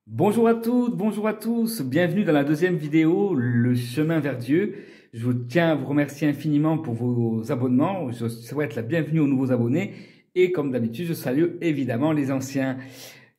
Bonjour à toutes, bonjour à tous, bienvenue dans la deuxième vidéo, le chemin vers Dieu. Je vous tiens à vous remercier infiniment pour vos abonnements, je souhaite la bienvenue aux nouveaux abonnés et comme d'habitude je salue évidemment les anciens.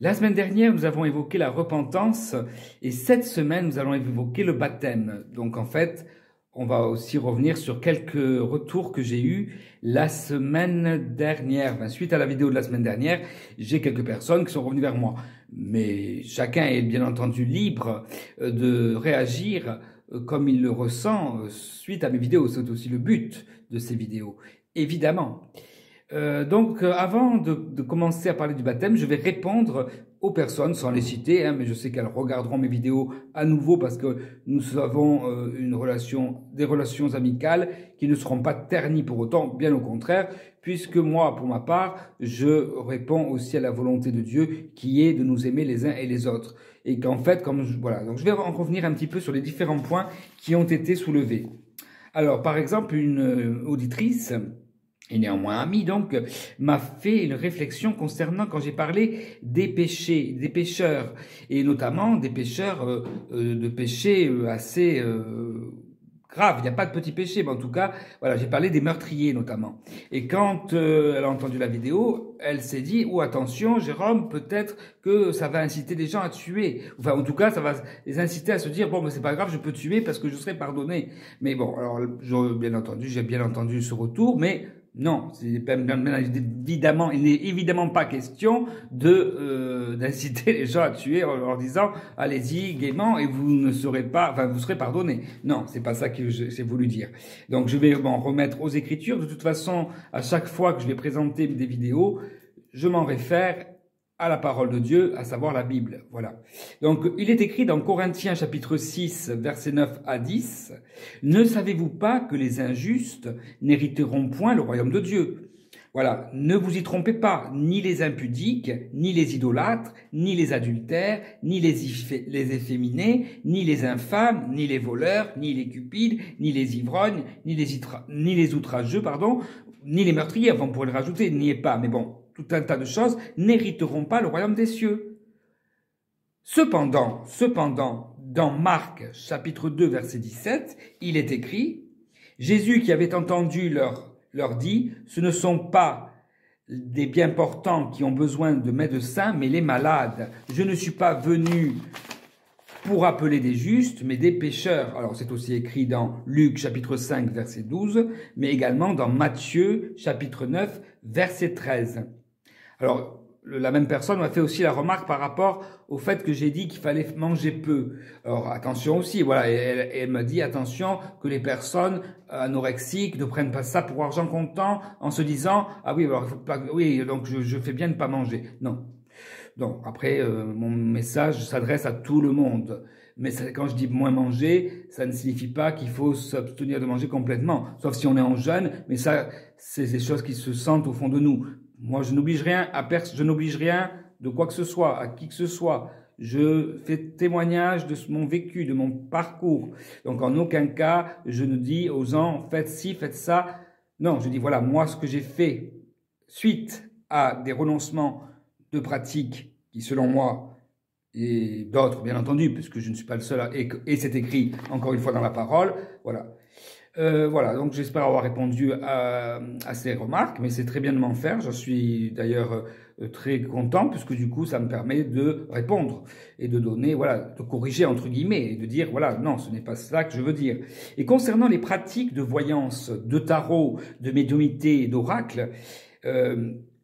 La semaine dernière nous avons évoqué la repentance et cette semaine nous allons évoquer le baptême. Donc en fait on va aussi revenir sur quelques retours que j'ai eus la semaine dernière. Suite à la vidéo de la semaine dernière, j'ai quelques personnes qui sont revenues vers moi. Mais chacun est bien entendu libre de réagir comme il le ressent suite à mes vidéos. C'est aussi le but de ces vidéos, évidemment. Avant de commencer à parler du baptême, je vais répondre aux personnes sans les citer, mais je sais qu'elles regarderont mes vidéos à nouveau parce que nous avons des relations amicales qui ne seront pas ternies pour autant, bien au contraire, puisque moi, pour ma part, je réponds aussi à la volonté de Dieu qui est de nous aimer les uns et les autres. Et qu'en fait, voilà, donc je vais en revenir un petit peu sur les différents points qui ont été soulevés. Alors, par exemple, une auditrice et néanmoins ami donc, m'a fait une réflexion concernant quand j'ai parlé des péchés, des pécheurs, et notamment des pécheurs de péchés assez graves. Il n'y a pas de petits péchés, mais en tout cas, voilà, j'ai parlé des meurtriers notamment. Et quand elle a entendu la vidéo, elle s'est dit, oh attention Jérôme, peut-être que ça va inciter des gens à tuer. Enfin, en tout cas, ça va les inciter à se dire, bon, mais c'est pas grave, je peux tuer parce que je serai pardonné. Mais bon, alors, j'ai bien entendu ce retour, mais non, évidemment, il n'est évidemment pas question d'inciter les gens à tuer en leur disant allez-y gaiement et vous ne serez pas, enfin vous serez pardonné. Non, c'est pas ça que j'ai voulu dire. Donc je vais m'en remettre aux Écritures. De toute façon, à chaque fois que je vais présenter des vidéos, je m'en réfère à la parole de Dieu, à savoir la Bible. Voilà. Donc, il est écrit dans Corinthiens chapitre 6, versets 9 à 10, « Ne savez-vous pas que les injustes n'hériteront point le royaume de Dieu ?» Voilà. Ne vous y trompez pas, ni les impudiques, ni les idolâtres, ni les adultères, ni les efféminés, ni les infâmes, ni les voleurs, ni les cupides, ni les ivrognes, ni les outrageux, ni les meurtriers, enfin on pourrait le rajouter, n'y est pas, mais bon, tout un tas de choses, n'hériteront pas le royaume des cieux. Cependant, dans Marc, chapitre 2, verset 17, il est écrit, Jésus qui avait entendu leur dit, ce ne sont pas des bien portants qui ont besoin de médecins, mais les malades. Je ne suis pas venu pour appeler des justes, mais des pécheurs. Alors c'est aussi écrit dans Luc chapitre 5, verset 12, mais également dans Matthieu chapitre 9, verset 13. Alors, la même personne m'a fait aussi la remarque par rapport au fait que j'ai dit qu'il fallait manger peu. Alors, attention aussi, voilà, elle m'a dit, attention, que les personnes anorexiques ne prennent pas ça pour argent comptant en se disant, ah oui, alors, il faut pas, oui, donc je fais bien de ne pas manger. Non. Donc, après, mon message s'adresse à tout le monde. Mais quand je dis moins manger, ça ne signifie pas qu'il faut s'abstenir de manger complètement. Sauf si on est en jeûne, mais ça, c'est des choses qui se sentent au fond de nous. Moi, je n'oblige rien je n'oblige rien de quoi que ce soit, à qui que ce soit. Je fais témoignage de mon vécu, de mon parcours. Donc, en aucun cas, je ne dis aux gens, faites ci, faites ça. Non, je dis, voilà, moi, ce que j'ai fait suite à des renoncements de pratiques qui, selon moi, et d'autres, bien entendu, puisque je ne suis pas le seul, et c'est écrit, encore une fois, dans la parole, voilà. Voilà, donc j'espère avoir répondu à ces remarques, mais c'est très bien de m'en faire. Je suis d'ailleurs très content, puisque du coup, ça me permet de répondre et de donner, voilà, de corriger entre guillemets, et de dire, voilà, non, ce n'est pas ça que je veux dire. Et concernant les pratiques de voyance, de tarot, de médiumnité et d'oracle,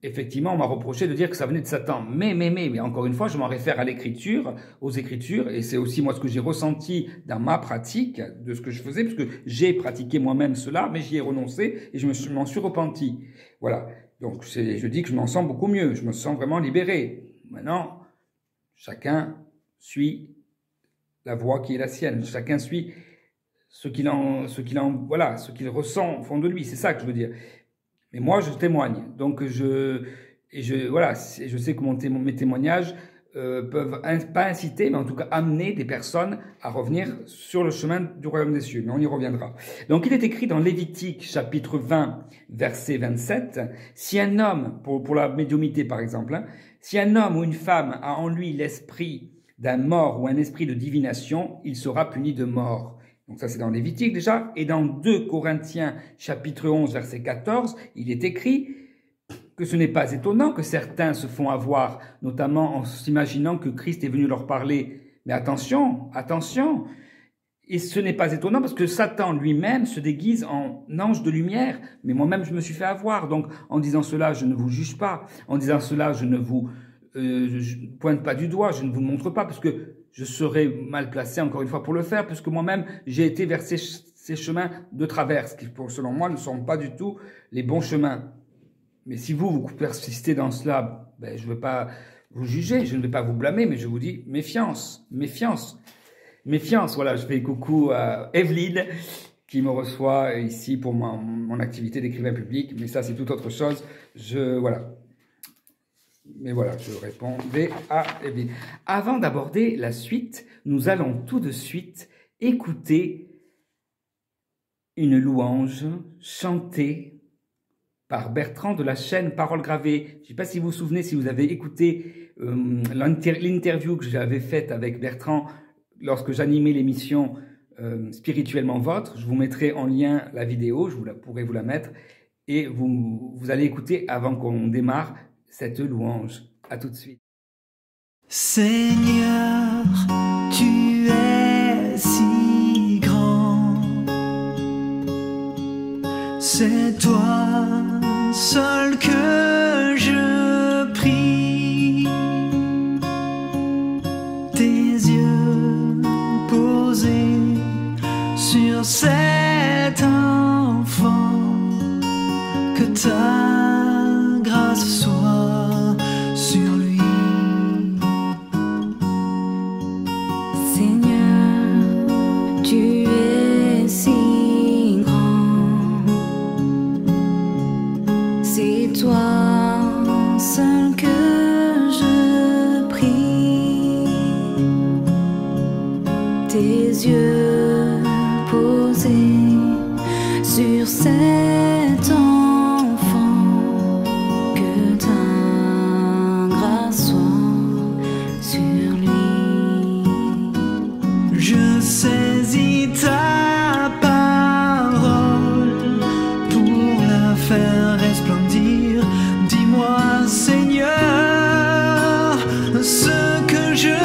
effectivement, on m'a reproché de dire que ça venait de Satan. Mais encore une fois, je m'en réfère à l'écriture, aux écritures, et c'est aussi moi ce que j'ai ressenti dans ma pratique de ce que je faisais, parce que j'ai pratiqué moi-même cela, mais j'y ai renoncé et je m'en suis repenti. Voilà. Donc, je dis que je m'en sens beaucoup mieux. Je me sens vraiment libéré. Maintenant, chacun suit la voie qui est la sienne. Chacun suit ce qu'il ressent au fond de lui. C'est ça que je veux dire. Mais moi, je témoigne. Donc, voilà, je sais que mes témoignages peuvent pas inciter, mais en tout cas amener des personnes à revenir sur le chemin du royaume des cieux. Mais on y reviendra. Donc, il est écrit dans Lévitique, chapitre 20, verset 27, si un homme, pour la médiumnité par exemple, si un homme ou une femme a en lui l'esprit d'un mort ou un esprit de divination, il sera puni de mort. Donc ça c'est dans Lévitique déjà. Et dans 2 Corinthiens chapitre 11 verset 14, il est écrit que ce n'est pas étonnant que certains se font avoir, notamment en s'imaginant que Christ est venu leur parler. Mais attention, attention. Et ce n'est pas étonnant parce que Satan lui-même se déguise en ange de lumière. Mais moi-même, je me suis fait avoir. Donc, en disant cela, je ne vous juge pas. En disant cela, je ne vous pointe pas du doigt. Je ne vous le montre pas parce que je serais mal placé, encore une fois, pour le faire. Parce que moi-même, j'ai été vers ces chemins de traverse qui, selon moi, ne sont pas du tout les bons chemins. Mais si vous persistez dans cela, ben, je ne vais pas vous juger, je ne vais pas vous blâmer, mais je vous dis méfiance, méfiance. Méfiance, voilà, je fais coucou à Evelyne qui me reçoit ici pour mon activité d'écrivain public, mais ça c'est tout autre chose, voilà. Mais voilà, je répondais à Evelyne. Avant d'aborder la suite, nous allons tout de suite écouter une louange chantée par Bertrand de la chaîne Paroles Gravées. Je ne sais pas si vous vous souvenez, si vous avez écouté l'interview que j'avais faite avec Bertrand lorsque j'animais l'émission Spirituellement Votre. Je vous mettrai en lien la vidéo, pourrai vous la mettre, et vous allez écouter avant qu'on démarre cette louange. À tout de suite. Seigneur, tu es si grand, c'est toi seul que je prie, tes yeux posés sur cet enfant, que ta grâce soit sur lui. Seigneur, tu es si grand, c'est toi seul que je prie, tes yeux posés sur cet enfant, que ta grâce soit sur lui. Je saisis ta parole pour la faire resplendir. Dis-moi, Seigneur, ce que je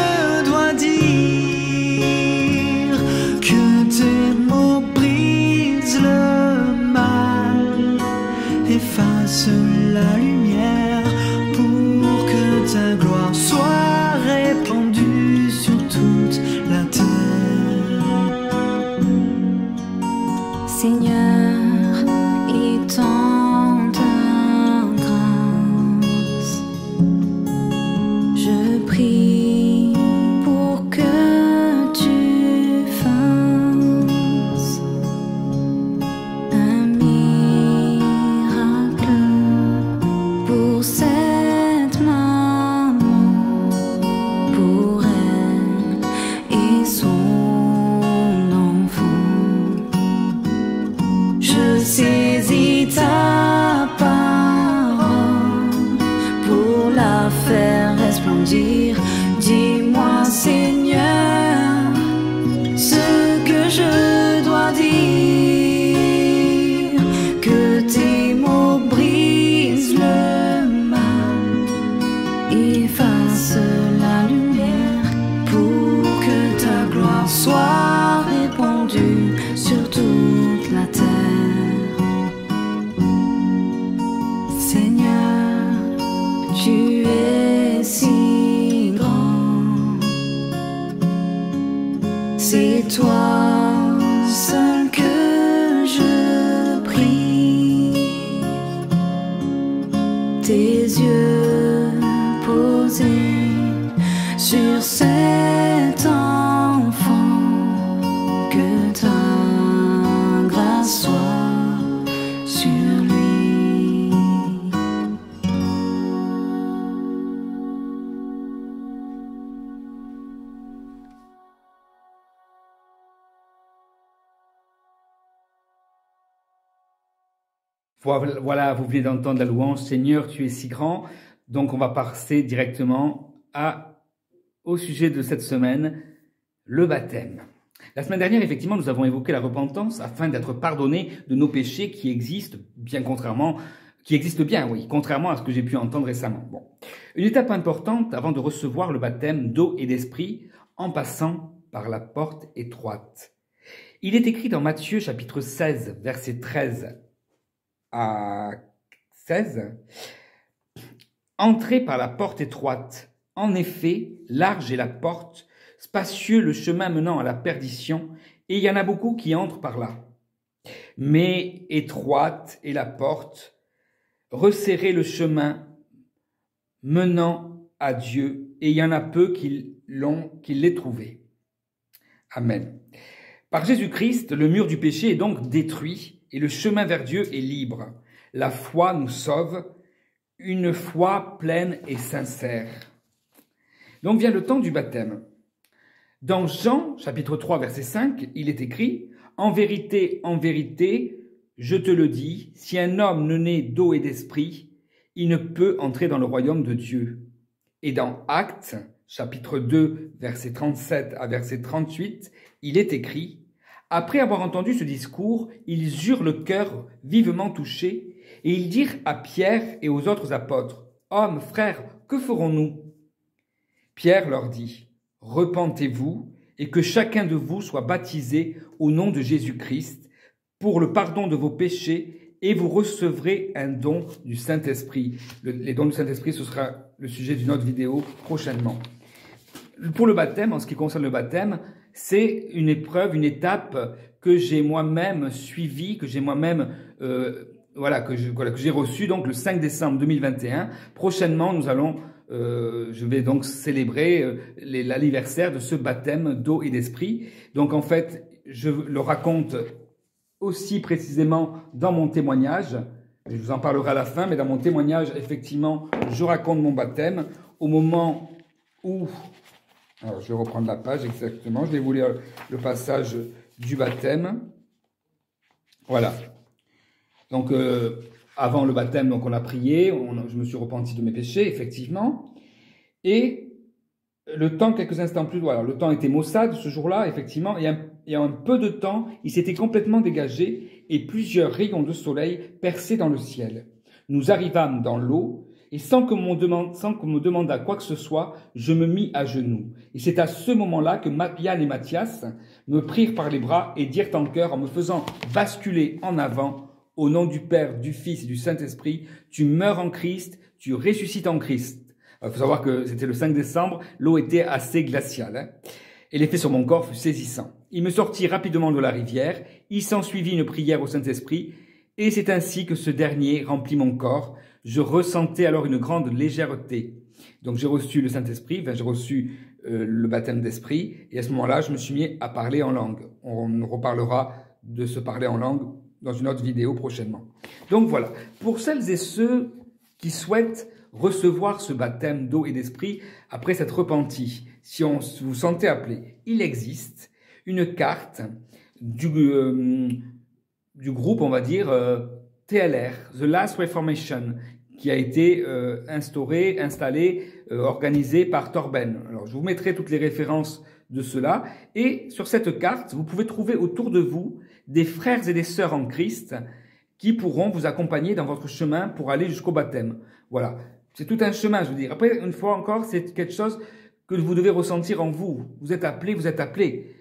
dois dire, que tes mots brisent le mal, efface la lumière pour que ta gloire soit répandue sur toute la terre. Seigneur, étends ta grâce, je prie pour que tu fasses un miracle pour cette maman, pour elle et son enfant. Je saisis ta parole pour la faire resplendir. Dis-moi, Seigneur, ce que je dois dire, que tes mots brisent le mal, efface la lumière pour que ta gloire soit répandue sur toute la terre. Seigneur, tu es si grand, c'est toi seul que je prie, tes yeux posés sur cet enfant, que ta grâce soit sur lui. Voilà, vous venez d'entendre la louange, Seigneur, tu es si grand. Donc, on va passer directement au sujet de cette semaine, le baptême. La semaine dernière, effectivement, nous avons évoqué la repentance afin d'être pardonnés de nos péchés qui existent bien, contrairement à ce que j'ai pu entendre récemment. Bon. Une étape importante avant de recevoir le baptême d'eau et d'esprit en passant par la porte étroite. Il est écrit dans Matthieu chapitre 16, versets 13 à 16, « Entrez par la porte étroite. En effet, large est la porte, spacieux le chemin menant à la perdition, et il y en a beaucoup qui entrent par là. Mais étroite est la porte, resserrez le chemin menant à Dieu, et il y en a peu qui l'aient trouvé. » Amen. Par Jésus-Christ, le mur du péché est donc détruit et le chemin vers Dieu est libre. La foi nous sauve, une foi pleine et sincère. Donc vient le temps du baptême. Dans Jean, chapitre 3, verset 5, il est écrit « En vérité, je te le dis, si un homme ne naît d'eau et d'esprit, il ne peut entrer dans le royaume de Dieu. » Et dans Actes, chapitre 2, verset 37 à verset 38, il est écrit « Après avoir entendu ce discours, ils eurent le cœur vivement touché, et ils dirent à Pierre et aux autres apôtres, « Hommes, frères, que ferons-nous » Pierre leur dit, « Repentez-vous, et que chacun de vous soit baptisé au nom de Jésus-Christ, pour le pardon de vos péchés, et vous recevrez un don du Saint-Esprit. » Les dons du Saint-Esprit, ce sera le sujet d'une autre vidéo prochainement. Pour le baptême, en ce qui concerne le baptême, c'est une épreuve, une étape que j'ai moi-même suivie, que j'ai moi-même, que j'ai reçue donc le 5 décembre 2021. Prochainement, je vais donc célébrer l'anniversaire de ce baptême d'eau et d'esprit. Donc en fait, je le raconte aussi précisément dans mon témoignage. Je vous en parlerai à la fin, mais dans mon témoignage, effectivement, je raconte mon baptême au moment où... Alors, je vais reprendre la page exactement. Je vais vous lire le passage du baptême. Voilà. Donc, avant le baptême, donc on a prié. Je me suis repenti de mes péchés, effectivement. Et le temps, quelques instants plus loin. Alors, le temps était maussade ce jour-là, effectivement. Et il y a un peu de temps, il s'était complètement dégagé et plusieurs rayons de soleil perçaient dans le ciel. Nous arrivâmes dans l'eau. Et sans qu'on me demandât quoi que ce soit, je me mis à genoux. Et c'est à ce moment-là que Yann et Mathias me prirent par les bras et dirent en chœur, en me faisant basculer en avant, au nom du Père, du Fils et du Saint-Esprit, tu meurs en Christ, tu ressuscites en Christ. Il faut savoir que c'était le 5 décembre, l'eau était assez glaciale, et l'effet sur mon corps fut saisissant. Il me sortit rapidement de la rivière, il s'ensuivit une prière au Saint-Esprit, et c'est ainsi que ce dernier remplit mon corps. Je ressentais alors une grande légèreté. Donc j'ai reçu le Saint-Esprit, j'ai reçu le baptême d'esprit, et à ce moment-là, je me suis mis à parler en langue. On reparlera de se parler en langue dans une autre vidéo prochainement. Donc voilà, pour celles et ceux qui souhaitent recevoir ce baptême d'eau et d'esprit après s'être repenti, si vous sentez appelé, il existe une carte du groupe, on va dire, TLR, The Last Reformation, qui a été installé, organisé par Torben. Alors, je vous mettrai toutes les références de cela. Et sur cette carte, vous pouvez trouver autour de vous des frères et des sœurs en Christ qui pourront vous accompagner dans votre chemin pour aller jusqu'au baptême. Voilà. C'est tout un chemin, je veux dire. Après, une fois encore, c'est quelque chose que vous devez ressentir en vous. Vous êtes appelé.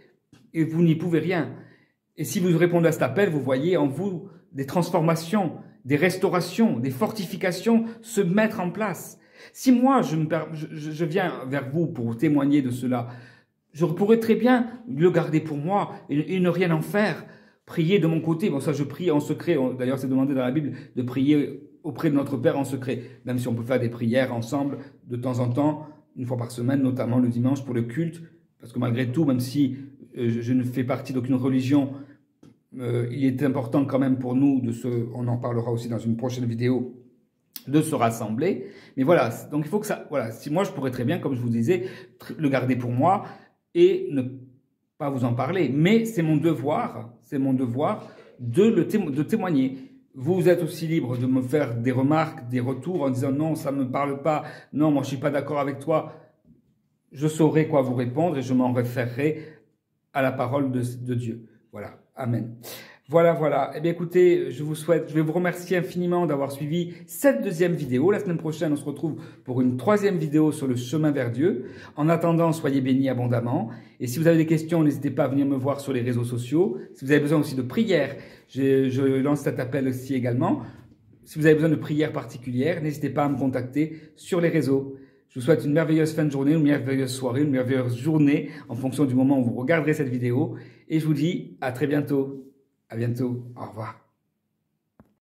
Et vous n'y pouvez rien. Et si vous répondez à cet appel, vous voyez en vous des transformations, des restaurations, des fortifications se mettre en place. Si moi, je viens vers vous pour témoigner de cela, je pourrais très bien le garder pour moi et ne rien en faire. Prier de mon côté. Bon, ça, je prie en secret. D'ailleurs, c'est demandé dans la Bible de prier auprès de notre Père en secret. Même si on peut faire des prières ensemble de temps en temps, une fois par semaine, notamment le dimanche pour le culte. Parce que malgré tout, même si je ne fais partie d'aucune religion, il est important quand même pour nous on en parlera aussi dans une prochaine vidéo, de se rassembler. Mais voilà, donc il faut que ça, voilà, si moi je pourrais très bien, comme je vous disais, le garder pour moi et ne pas vous en parler. Mais c'est mon devoir de témoigner. Vous êtes aussi libre de me faire des remarques, des retours en disant non, ça ne me parle pas, non, moi je suis pas d'accord avec toi. je saurai quoi vous répondre et je m'en référerai à la parole de Dieu. Voilà. Amen. Voilà. Eh bien, écoutez, je vais vous remercier infiniment d'avoir suivi cette deuxième vidéo. La semaine prochaine, on se retrouve pour une troisième vidéo sur le chemin vers Dieu. En attendant, soyez bénis abondamment. Et si vous avez des questions, n'hésitez pas à venir me voir sur les réseaux sociaux. Si vous avez besoin aussi de prières, je lance cet appel aussi également. Si vous avez besoin de prières particulières, n'hésitez pas à me contacter sur les réseaux. Je vous souhaite une merveilleuse fin de journée, une merveilleuse soirée, une merveilleuse journée en fonction du moment où vous regarderez cette vidéo. Et je vous dis à très bientôt. À bientôt. Au revoir.